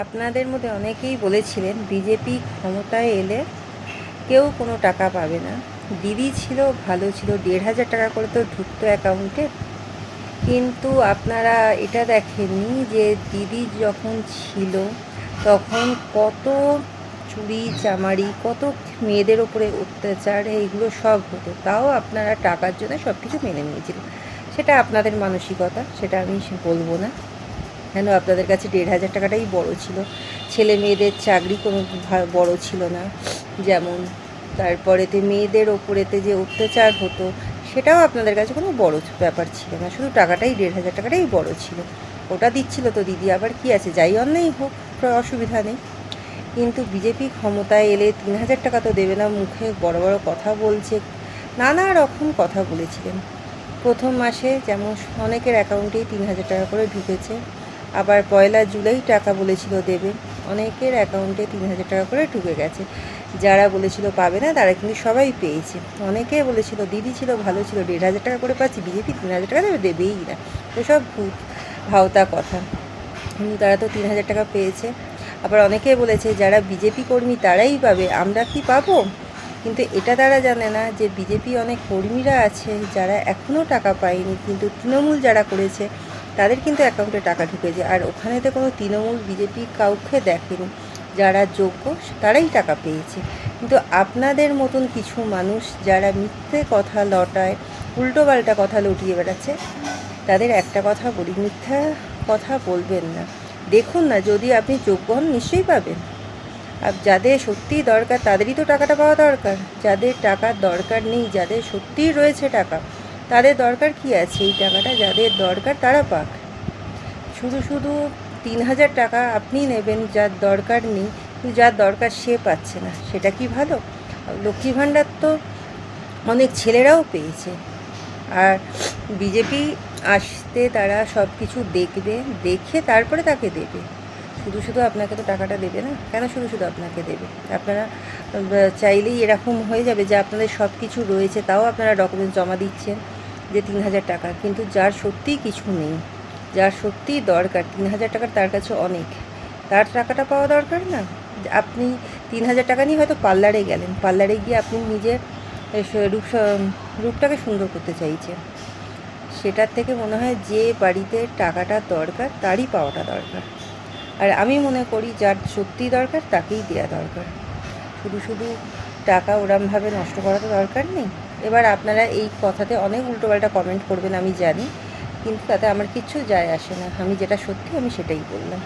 আপনাদের মধ্যে অনেকেই বলেছিলেন বিজেপি ক্ষমতায় এলে কেউ কোনো টাকা পাবে না। দিদি ছিল, ভালো ছিল, ১,৫০০ টাকা করে তো ঢুকতো অ্যাকাউন্টে। কিন্তু আপনারা এটা দেখেননি যে দিদি যখন ছিল তখন কত চুরি চামারি, কত মেয়েদের ওপরে অত্যাচার, এইগুলো সব হতো। তাও আপনারা টাকার জন্য সব কিছু মেনে নিয়েছিলেন। সেটা আপনাদের মানসিকতা, সেটা আমি বলবো না। কেন আপনাদের কাছে ১,৫০০ টাকাটাই বড় ছিল। ছেলে মেয়েদের চাকরি কোনো বড় ছিল না। যেমন তারপরেতে মেয়েদের ওপরেতে যে অত্যাচার হতো সেটাও আপনাদের কাছে কোনো বড় ব্যাপার ছিল না। শুধু টাকাটাই ১,৫০০ টাকাটাই বড় ছিল। ওটা দিচ্ছিল তো দিদি, আবার কি আছে, যাই অন্যায় হোক, অসুবিধা নেই। কিন্তু বিজেপি ক্ষমতায় এলে ৩,০০০ টাকা তো দেবে না, মুখে বড় বড় কথা বলছে, নানা রকম কথা বলেছিলেন। প্রথম মাসে যেমন অনেকের অ্যাকাউন্টেই ৩,০০০ টাকা করে ঢুকেছে। আবার ১লা জুলাই টাকা বলেছিল দেবে, অনেকের অ্যাকাউন্টে ৩,০০০ টাকা করে ঢুকে গেছে। যারা বলেছিল পাবে না তারা কিন্তু সবাই পেয়েছে। অনেকে বলেছিল দিদি ছিল, ভালো ছিল, ১,৫০০ টাকা করে পাচ্ছি, বিজেপি ৩,০০০ টাকা দেবেই না, এসব ভূত ভাওতা কথা। কিন্তু তারা তো ৩,০০০ টাকা পেয়েছে। আবার অনেকে বলেছে যারা বিজেপি কর্মী তারাই পাবে, আমরা কি পাবো? কিন্তু এটা তারা জানে না যে বিজেপি অনেক কর্মীরা আছে যারা এখনও টাকা পায়নি, কিন্তু তৃণমূল যারা করেছে তাদের কিন্তু অ্যাকাউন্টে টাকা ঢুকেছে। আর ওখানেতে কোনো তৃণমূল বিজেপি কাউকে দেখেনি, যারা যোগ্য তারাই টাকা পেয়েছে। কিন্তু আপনাদের মতন কিছু মানুষ যারা মিথ্যে কথা লটায়, উল্টোপাল্টা কথা লটিয়ে বেড়াচ্ছে, তাদের একটা কথা বলি, মিথ্যা কথা বলবেন না। দেখুন না, যদি আপনি যোগ্য হন নিশ্চয়ই পাবেন। আর যাদের সত্যিই দরকার তাদেরই তো টাকাটা পাওয়া দরকার। যাদের টাকার দরকার নেই, যাদের সত্যিই রয়েছে টাকা, তাদের দরকার কি আছে? এই টাকাটা যাদের দরকার তারা পাক। শুধু শুধু ৩,০০০ টাকা আপনি নেবেন যার দরকার নেই, কিন্তু যার দরকার সে পাচ্ছে না, সেটা কি ভালো? লক্ষ্মী ভাণ্ডার তো অনেক ছেলেরাও পেয়েছে। আর বিজেপি আসতে তারা সব কিছু দেখবে, দেখে তারপরে তাকে দেবে। শুধু শুধু আপনাকে তো টাকাটা দেবে না। কেন শুধু শুধু আপনাকে দেবে? আপনারা চাইলেই এরকম হয়ে যাবে যে আপনাদের সব কিছু রয়েছে, তাও আপনারা ডকুমেন্টস জমা দিচ্ছেন যে ৩,০০০ টাকা। কিন্তু যার সত্যিই কিছু নেই, যার সত্যিই দরকার ৩,০০০ টাকার, তার কাছে অনেক, তার টাকাটা পাওয়া দরকার না? আপনি ৩,০০০ টাকা নিয়ে হয়তো পার্লারে গেলেন, পার্লারে গিয়ে আপনি নিজের রূপটাকে সুন্দর করতে চাইছেন। সেটার থেকে মনে হয় যে বাড়িতে টাকাটা দরকার তারই পাওয়াটা দরকার। আর আমি মনে করি যার সত্যিই দরকার তাকেই দেওয়া দরকার। শুধু শুধু টাকা ওরমভাবে নষ্ট করা তো দরকার নেই। এবার আপনারা এই কথাতে অনেক উল্টোপাল্টা কমেন্ট করবেন আমি জানি, কিন্তু তাতে আমার কিচ্ছু যায় আসে না। আমি যেটা সত্যি আমি সেটাই বললাম।